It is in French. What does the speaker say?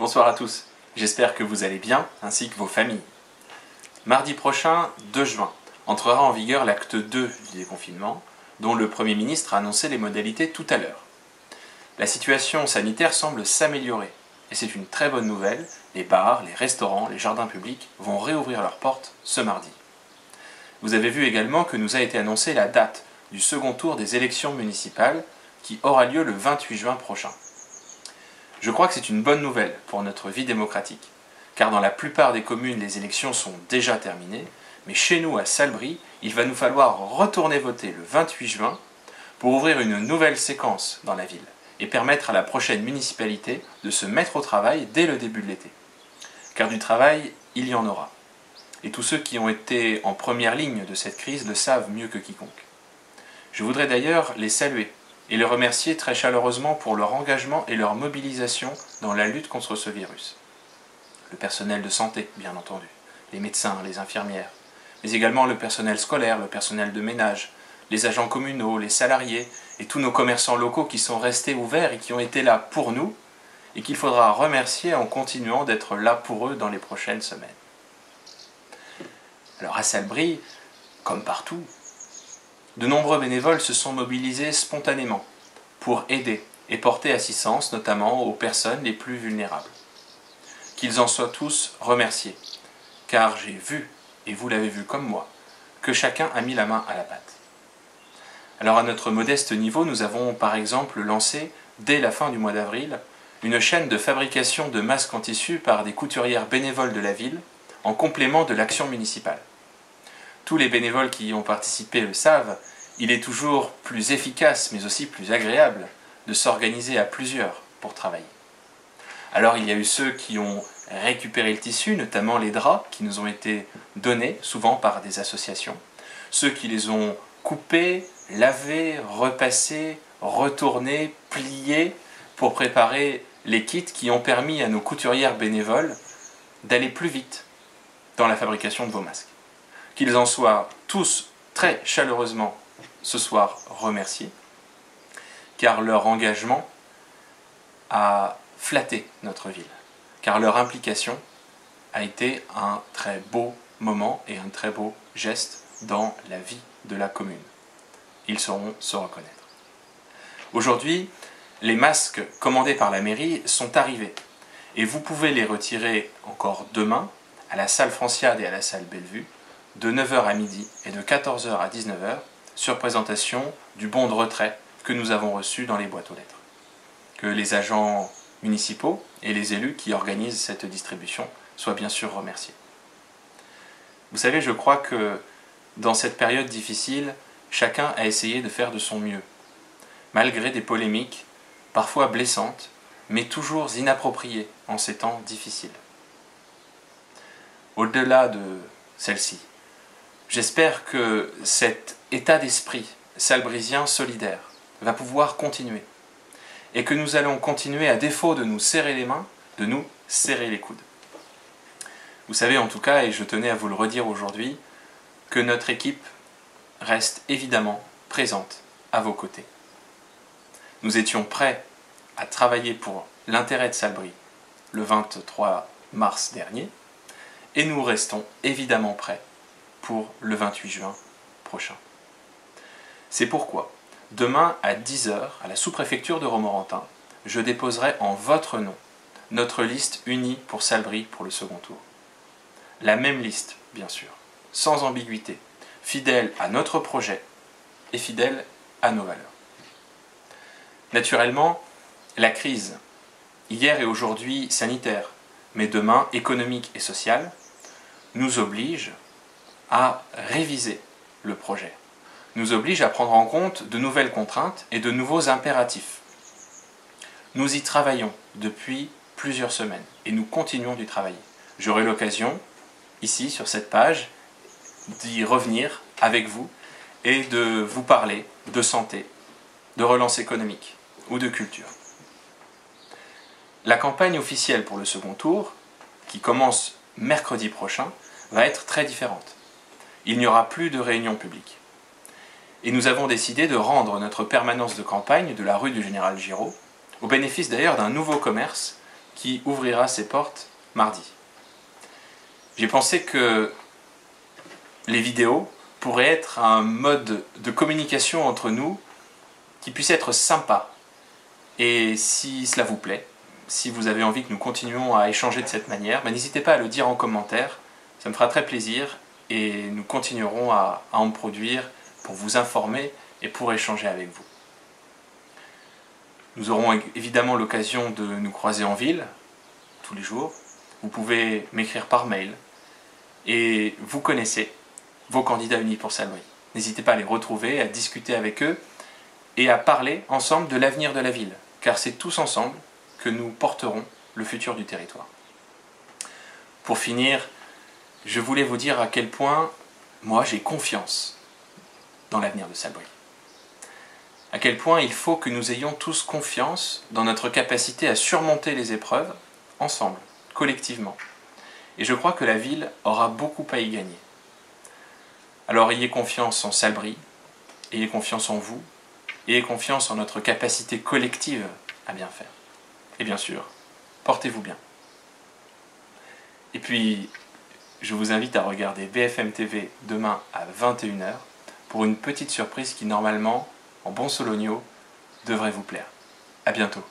Bonsoir à tous, j'espère que vous allez bien, ainsi que vos familles. Mardi prochain, 2 juin, entrera en vigueur l'acte 2 du déconfinement, dont le Premier ministre a annoncé les modalités tout à l'heure. La situation sanitaire semble s'améliorer, et c'est une très bonne nouvelle, les bars, les restaurants, les jardins publics vont réouvrir leurs portes ce mardi. Vous avez vu également que nous a été annoncée la date du second tour des élections municipales, qui aura lieu le 28 juin prochain. Je crois que c'est une bonne nouvelle pour notre vie démocratique, car dans la plupart des communes, les élections sont déjà terminées, mais chez nous, à Salbris, il va nous falloir retourner voter le 28 juin pour ouvrir une nouvelle séquence dans la ville et permettre à la prochaine municipalité de se mettre au travail dès le début de l'été. Car du travail, il y en aura. Et tous ceux qui ont été en première ligne de cette crise le savent mieux que quiconque. Je voudrais d'ailleurs les saluer et les remercier très chaleureusement pour leur engagement et leur mobilisation dans la lutte contre ce virus. Le personnel de santé, bien entendu, les médecins, les infirmières, mais également le personnel scolaire, le personnel de ménage, les agents communaux, les salariés et tous nos commerçants locaux qui sont restés ouverts et qui ont été là pour nous et qu'il faudra remercier en continuant d'être là pour eux dans les prochaines semaines. Alors à Salbris, comme partout, de nombreux bénévoles se sont mobilisés spontanément pour aider et porter assistance notamment aux personnes les plus vulnérables. Qu'ils en soient tous remerciés, car j'ai vu, et vous l'avez vu comme moi, que chacun a mis la main à la pâte. Alors à notre modeste niveau, nous avons par exemple lancé, dès la fin du mois d'avril, une chaîne de fabrication de masques en tissu par des couturières bénévoles de la ville, en complément de l'action municipale. Tous les bénévoles qui y ont participé le savent, il est toujours plus efficace, mais aussi plus agréable, de s'organiser à plusieurs pour travailler. Alors il y a eu ceux qui ont récupéré le tissu, notamment les draps qui nous ont été donnés, souvent par des associations, ceux qui les ont coupés, lavés, repassés, retournés, pliés, pour préparer les kits qui ont permis à nos couturières bénévoles d'aller plus vite dans la fabrication de vos masques. Qu'ils en soient tous très chaleureusement ce soir remerciés, car leur engagement a flatté notre ville, car leur implication a été un très beau moment et un très beau geste dans la vie de la commune. Ils sauront se reconnaître. Aujourd'hui, les masques commandés par la mairie sont arrivés et vous pouvez les retirer encore demain à la salle Franciade et à la salle Bellevue de 9h à midi et de 14h à 19h sur présentation du bon de retrait que nous avons reçu dans les boîtes aux lettres. Que les agents municipaux et les élus qui organisent cette distribution soient bien sûr remerciés. Vous savez, je crois que dans cette période difficile, chacun a essayé de faire de son mieux, malgré des polémiques parfois blessantes, mais toujours inappropriées en ces temps difficiles. Au-delà de celle-ci, j'espère que cet état d'esprit salbrisien solidaire va pouvoir continuer et que nous allons continuer, à défaut de nous serrer les mains, de nous serrer les coudes. Vous savez en tout cas, et je tenais à vous le redire aujourd'hui, que notre équipe reste évidemment présente à vos côtés. Nous étions prêts à travailler pour l'intérêt de Salbris le 23 mars dernier et nous restons évidemment prêts pour le 28 juin prochain. C'est pourquoi, demain à 10h, à la sous-préfecture de Romorantin, je déposerai en votre nom notre liste unie pour Salbris pour le second tour. La même liste, bien sûr, sans ambiguïté, fidèle à notre projet et fidèle à nos valeurs. Naturellement, la crise, hier et aujourd'hui sanitaire, mais demain économique et sociale, nous oblige à réviser le projet, nous oblige à prendre en compte de nouvelles contraintes et de nouveaux impératifs. Nous y travaillons depuis plusieurs semaines et nous continuons d'y travailler. J'aurai l'occasion, ici sur cette page, d'y revenir avec vous et de vous parler de santé, de relance économique ou de culture. La campagne officielle pour le second tour, qui commence mercredi prochain, va être très différente. Il n'y aura plus de réunions publiques. Et nous avons décidé de rendre notre permanence de campagne de la rue du Général Giraud, au bénéfice d'ailleurs d'un nouveau commerce qui ouvrira ses portes mardi. J'ai pensé que les vidéos pourraient être un mode de communication entre nous qui puisse être sympa. Et si cela vous plaît, si vous avez envie que nous continuions à échanger de cette manière, n'hésitez pas à le dire en commentaire, ça me fera très plaisir et nous continuerons à en produire pour vous informer et pour échanger avec vous. Nous aurons évidemment l'occasion de nous croiser en ville, tous les jours. Vous pouvez m'écrire par mail et vous connaissez vos candidats unis pour Salbris. N'hésitez pas à les retrouver, à discuter avec eux et à parler ensemble de l'avenir de la ville, car c'est tous ensemble que nous porterons le futur du territoire. Pour finir, je voulais vous dire à quel point moi j'ai confiance dans l'avenir de Salbris. À quel point il faut que nous ayons tous confiance dans notre capacité à surmonter les épreuves, ensemble, collectivement. Et je crois que la ville aura beaucoup à y gagner. Alors ayez confiance en Salbris, ayez confiance en vous, ayez confiance en notre capacité collective à bien faire. Et bien sûr, portez-vous bien. Et puis, je vous invite à regarder BFM TV demain à 21h pour une petite surprise qui normalement, en bon sologno, devrait vous plaire. À bientôt.